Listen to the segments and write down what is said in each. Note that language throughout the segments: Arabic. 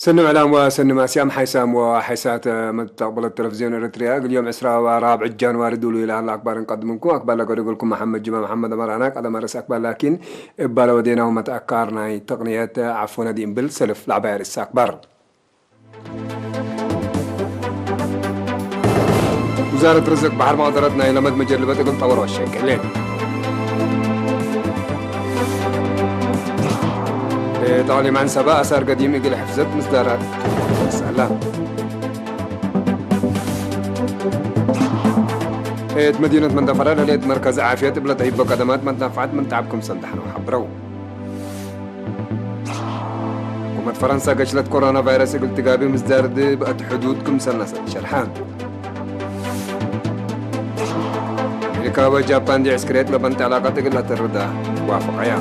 سنم إعلام وسنم أسيام حيسام وحيسات مستقبل التلفزيون الإريتريا اليوم 10 جانوري دولو إلى الأخبار نقدمكم أخبار لقد لكم محمد جمال محمد مراناك على مرس أخبار لكن إبالا ودينا ومتأكرنا تقنيات عفونا دين بالسلف لعبير الساكبر. وزارة رزق بحر مقدرتنا إلى مد مجربة تقول طور والشيك لين تعليم عن سبا أثار قديم يقول حفظت مصدرات سلام. مدينة مندفرة لليت مركز عافية بلد عيب بقدمات منتفعات من تعبكم صندحنا وحبرو. حكومة فرنسا قشلت كورونا فيروس يقول تقابي مصدر بقت حدودكم سلسة شرحان. أمريكا وجابان دي عسكريات لبنت علاقات يقول تردى وافقيا.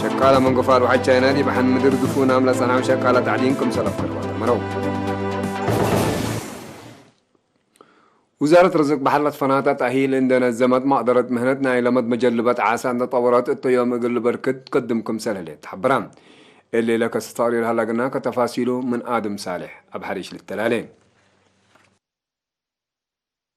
شكالة من قفال وحد شاينا دي بحن مدر دفونا عملا صنع وشكالة تعليمكم سلف كروات مرو. وزارة رزق بحلت فناطة تأهيل عندنا الزمت مقدرة مهنتنا إلى مد مجلبات عاسى عند تطورات الطيام يقول بركت تقدمكم سلالات حبرام اللي لك ستاري هلقنا كتفاصيله من آدم صالح أبحريش للتلالين.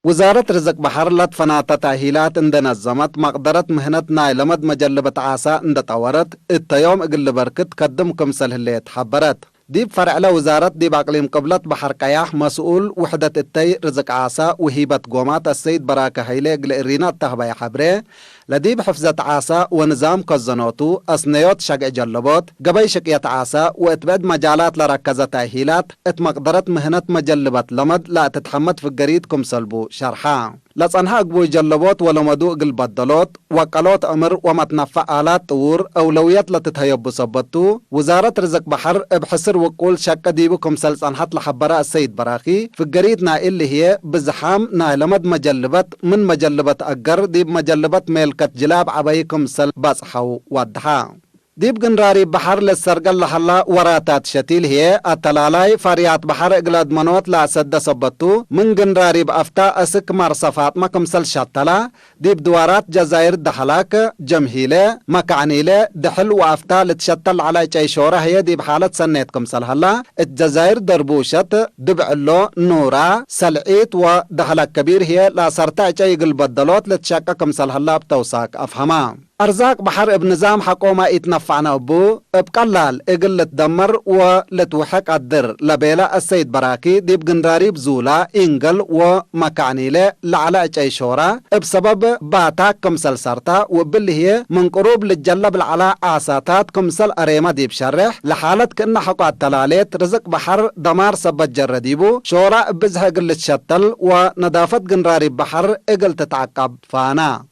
وزارة رزق بحر لت فناطة تأهيلات عندنا الزمت مقدرة مهنتنا إلى مد مجلبة عاسى عند تطورات الطيام يقول بركت تقدمكم سلالات حبرات ديب فرع له وزارة ديب أقليم قبلت بحر قياح مسؤول وحدة التي رزق عاسى وهيبة قومات السيد براكة هيليق لإرينا التهبي حبري لديب حفظة عاسى ونظام كزنوتو أصنيوت شقع جلبوت قبي شقية عاسى واتباد مجالات لركزة تأهيلات اتمقدرة مهنة مجلبت لمد لا تتحمد في القريدكم سلبو شرحا لصنها قبو جلبوت ولمدو قلبدلوت وقالوت أمر ومتنفع آلات طور أولويات لتتهيب صبتو وزارة رزق بحر بحسر وقول شك ديبكم سلصنحت لحبراء السيد براخي في القريدنا اللي هي بزحام نايلمد مجلبت من مجلبت أقر ديب مجلبت ميلكت جلاب عبايكم سل بصحو ودحا ديب جنراري بحر للسرقل لحلا وراتات شتيل هي التلالاي فاريات بحر اقلاد منوت لا سد سبتو من جنراري بأفتا اسك مرصفات مكم سل شتلا ديب دوارات جزائر دحلاك جمهيلة مكعنيلة دحل وأفتا لتشتل على جاي شورة هي ديب حالة سنيتكم سل هلا الجزائر دربوشت دبعلو نورا سلعيت ودحلاك كبير هي لا سرتا جاي قلبدلوت لتشككم سل هلا بتوساك أفهما أرزاق بحر بنظام حكومة يتنفعنا أبو بقلال إقل تدمر ولتوحك الدر لبيلا السيد براكي ديب جنراري بزولا إنجل ومكعنيلة لعلا جيشورة بسبب باتاك كمسل سرطة وباللي هي من قروب للجلب العلا عاساتات كمسل أريمة ديب شرح لحالة كأن حقا التلاليت رزق بحر دمار سبت جرديبو شورة بزها قل تشتل ونظافة جنراري بحر إقل تتعقب فانا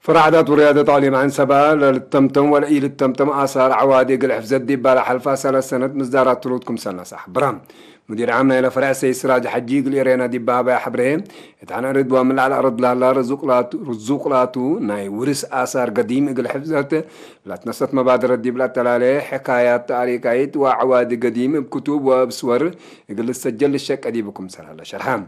فرعدات وريادة تعليم عن سبا للتمتم والإيل التمتم آثار عوادي قل حفزت دي بالا حلفا سنة مصدارات طرودكم سنة صح برام مدير عامنا إلى فرع سي سراج حجي قل إرينا دي بابا حبرهم اتعنا رد من على أرض لا رزوق لاتو ناي ورس آثار قديم قل حفزت لا تنسط مبادرة دي بلا تلالي حكايات تاريخيات وعوادي قديم بكتب وبصور قل السجل الشك أديبكم سنة شرحام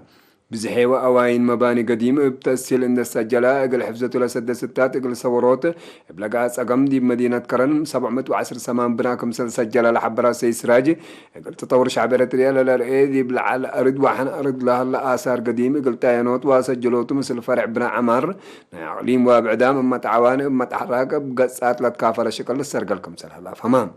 بزحيوة أواين مباني قديمة بتسهيل إن السجلاء قل حفظته لسد ستات قل صوروت بلقاس أقام دي مدينة كرن 710 سمان بناكم سجلة لحبرا سيسراجي قل تطور شعبيرة ريال للرئي دي بالعال أرد وحن أرد لها الآثار قديمة قل تاينوت وسجلوته مثل فرع بنا عمار عقليم وابعدام أما تعواني أما تحراك بقصات لتكافر شكل السرقلكم سلها فمام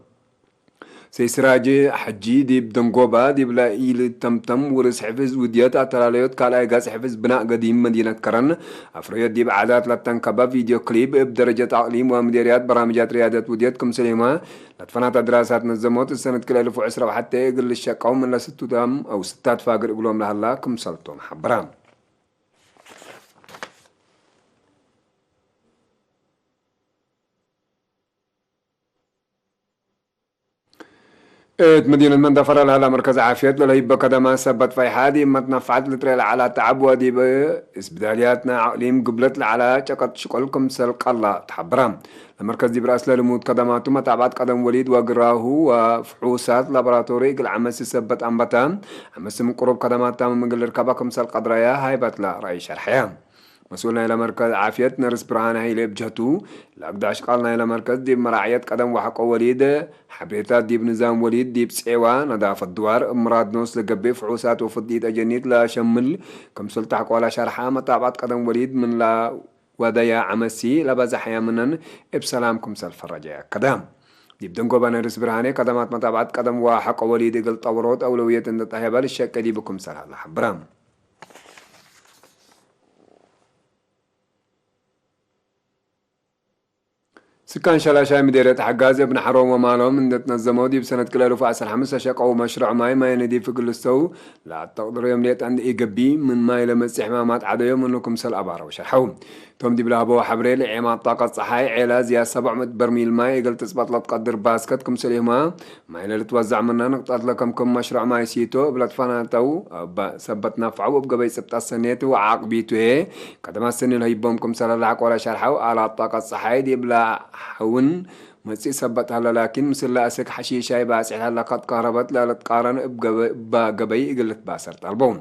سيسراجي حجي دي بدنقوبا دي بلا إيل تمتم ورس حفظ وديات أتراليوت كالا إغاز حفظ بناء قديم مدينة كرن أفريات دي بعادات لتنكبا فيديو كليب بدرجة تعليم ومديريات برامجات ريادات ودياتكم سليمة لتفنات دراسات نظموت السنة كل 1010 وحتى يقل الشاقهم من لستو دام أو ستات فاقر يقولون لها الله كم سلطون حبرام مدينة مندفرة لها مركز عافية ولا يبقى كدما سبت في حادي ما تنفعت لتريل على تعب ودي بإسبدالياتنا عقليم قبلت على شقت شقلكم سلق الله تحبرام المركز دي برأس للموت قدماته متابعات قدم وليد وقراه وفحوصات لابراتوري قل عمس سبت أنبتان عمس من قرب قدمات تام من قل ركبكم سلق قدريا هاي بتلا رأي شرحيان مسؤولنا إلى مركز عافية نرس برهان هاي بجهته لأقداش قالنا إلى مركز ديب مراعية قدم وحق وليد حبيتات ديب نظام وليد ديب سعوة نظافة الدوار امراض نوس لقبي فحوسات وفضيت أجنيت لا شمل كم سلطة حق ولا شرحة متابعة قدم وليد من لا ودايا عمسي لباز حيا منن بسلامكم سلف الرجاء قدام ديب دنقو بانرس برهاني قدمات متابعة قدم وحق وليد قل طورات أولوية ان تطهيبا للشك ديبكم سلح الله برام سكان شلاشاي مديرية حجاز ابن حروم ومالهم من تنظموا دي بسنة كل 2005 شقوا مشروع ماي يندي في كل استو لا تقدروا يوم ليت عند إيجابي من ماي لما استحمامات عدا يوم منكم سل أبارة وشرحوهم توم دي بلا بو حبريل عماد طاقة صحاي علاز يا 700 برميل ماي قلت تثبت لا تقدر باسكتكم سليما ماي اللي توزع منا نقطات لكم كم مشروع ماي سيتو بلا تفناتو سبت نفعو بقبي سبت السنيتو وعاقبيتو هي قدما السنين هيبومكم سل الحق ولا شرحو على طاقة صحاي دي بلا حون مسي سبت هلا لكن مثل لا أسك حشيشة باسع هلا قد قاربت لا تقارن بقبي قلت باسر طالبون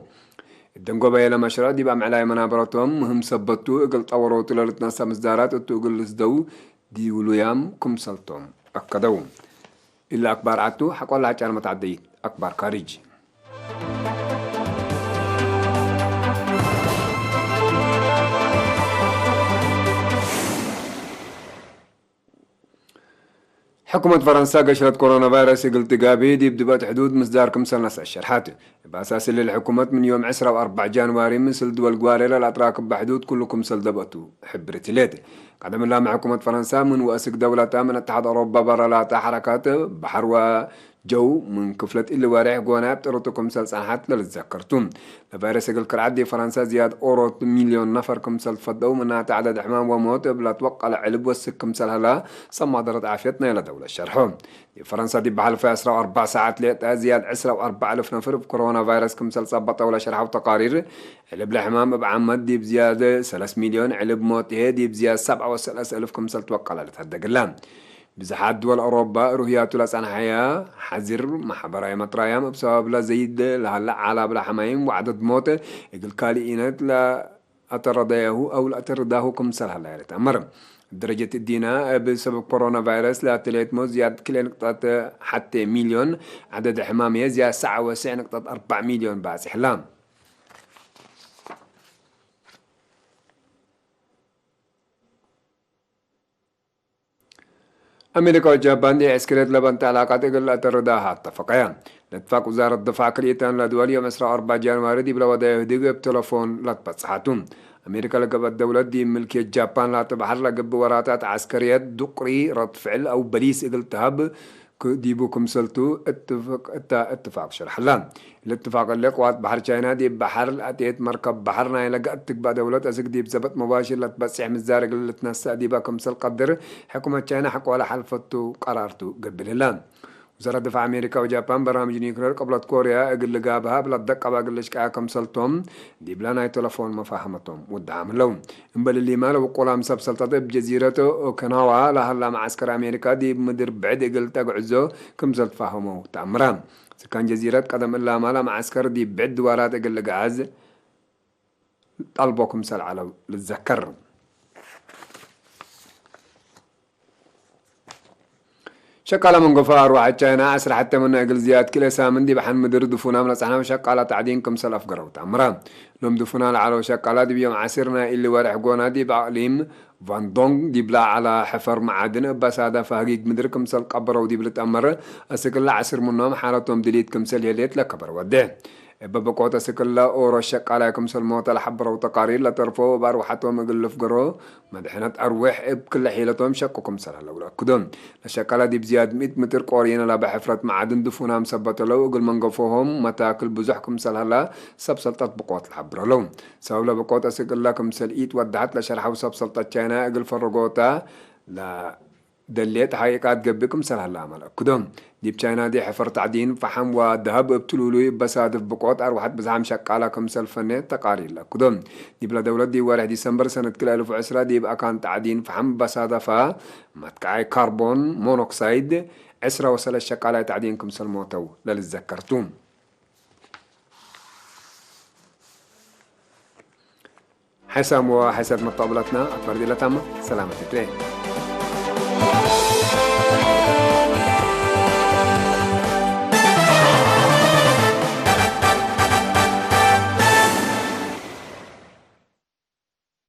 الدنقو بيلا مشروع دي بقى معلاي منابرتهم مهم سبتو اقل طوروت للتنسى مزدارات اتو اقل لسدو دي وليام كم سلطهم اكدو إلا أكبر عتو حقوا الله حجار متعدي أكبر كاريجي حكومة فرنسا قشرت كورونا فيروس يقل تقابي دي بدبات حدود مصدار كمسل نص الشرحات بأساس اللي الحكومة من يوم 10 و4 جانواري مثل دول قواريلا الأتراك بحدود كل كمسل دبتو حبرتي ليت قدم الله مع حكومة فرنسا من وأسك دولتها من اتحاد أوروبا برالات حركات بحر جو من كفلة اللي واريح قوانا بترتكم سلسانحات للتذكرتم الفيروس يقل كالعدي فرنسا زياد أورو مليون نفر كمسل فضو منها تعدد حمام وموت بلا توقع العلب والسك كمسل هلا سما درت عافيتنا إلى دولة الشرحهم فرنسا دي بحال في 4 ساعات ليتها زياد 4,000 نفر بكورونا فيروس كمسل صبطة ولا شرحوا تقارير علب الحمام بعمد دي بزيادة 3 مليون علب موت دي بزيادة 37,000 كمسل توقع لتهدق اللام بزحات دول أوروبا رهياتو لسان حياة حذر محبرايا مطرايا بسبب لا زيد لهلا على بلا حمايم وعدد موت يقول كاليينات لا أترداه أو لا أترداه كمسل هلا يتأمر درجة الدينا بسبب كورونا فيروس لا تليت موت زيادة كل نقطة حتى مليون عدد حمامية زيادة 9.4 مليون باس إحلام أمريكا واليابان دي عسكريات لبنت علاقات يقول أترداها اتفقيا لاتفاق وزارة الدفاع كريتان لدول يوم 4 جانواري دي بلا ودا يهديق بتلفون لاتبصحاتهم أمريكا لقب الدولة دي ملكية جابان لا تبحر لقب وراتات عسكريات دقري رد فعل أو بليس إقل تهب ديبوكم سلطو اتفاق شرح لان الاتفاق اللي قوات بحر چاينا دي بحر الاتيت مركب بحرنا لقد تقبى دولة أسك دي بزبط مباشر لتبسح مزارق اللي تنسى دي باكم سل قدر حكومة چاينا حقوا على حلفتو قرارتو قبل اللان وزارة دفاع أمريكا وجابان برامج نيوكلير قبلت كوريا أقل لقابها بلا الدقة باقل شكايا كم سلطهم دي بلانا تلفون مفاهمتهم والدعم اللون انبال اللي مالا وقولا مساب سلطة بجزيرة اوكناوا لهلا معسكر أمريكا دي بمدر بعد أقل تقعزو كم سلط فاهمو تأمران سكان جزيرة قدم الله مالا معسكر دي بعد دوارات أقل لقعز طلبوكم سل على للذكر شقالة من قفار واحد شاينا عسر حتى من أقل زياد كلا سامن دي بحن مدر دفونا من أصحنا وشقالة تعدين كم سلف قروا تأمران لهم دفونا لعلو شقالة دي بيوم عسرنا اللي وارح قونا دي بعقليم فان دونغ دي بلا على حفر معادن بس هذا فهقيق مدر كم سل قبروا دي بلتأمر أسكلا عسر منهم حالتهم دليت كم سل يليت لكبر وديه ببقوة سكلا أورو الشق عليكم سلموت الحبر وتقارير لا ترفوا بأروحتهم أقلف قرو مدحنات أروح بكل حيلتهم شقكم سلا لولا كدوم الشقالة دي بزياد 100 متر قورينا لا بحفرة معادن دفونا مثبت لو أقل منقفوهم متاكل بزحكم سلا لا سبسلطات بقوة الحبر لهم سولا بقوة سكلا كم سلئيت ودعت لشرحة وسبسلطات شانا أقل فرقوتا لا دليت حقيقات قبكم سهل العمل كدوم دي بشاينا دي حفر تعدين فحم وذهب ابتلولوي بسادف بقوات أروحت بزعم شقالة كمسل فنية تقارير لك كدوم دي بلا دولة دي 1 ديسمبر سنة كل 2010 دي بقى كان تعدين فحم بسادفة متكعي كربون مونوكسيد 10 وصل الشقالة تعدين كمسل موتو للذكرتون حسام وحساب مطابلتنا أكبر دي لتامة سلامة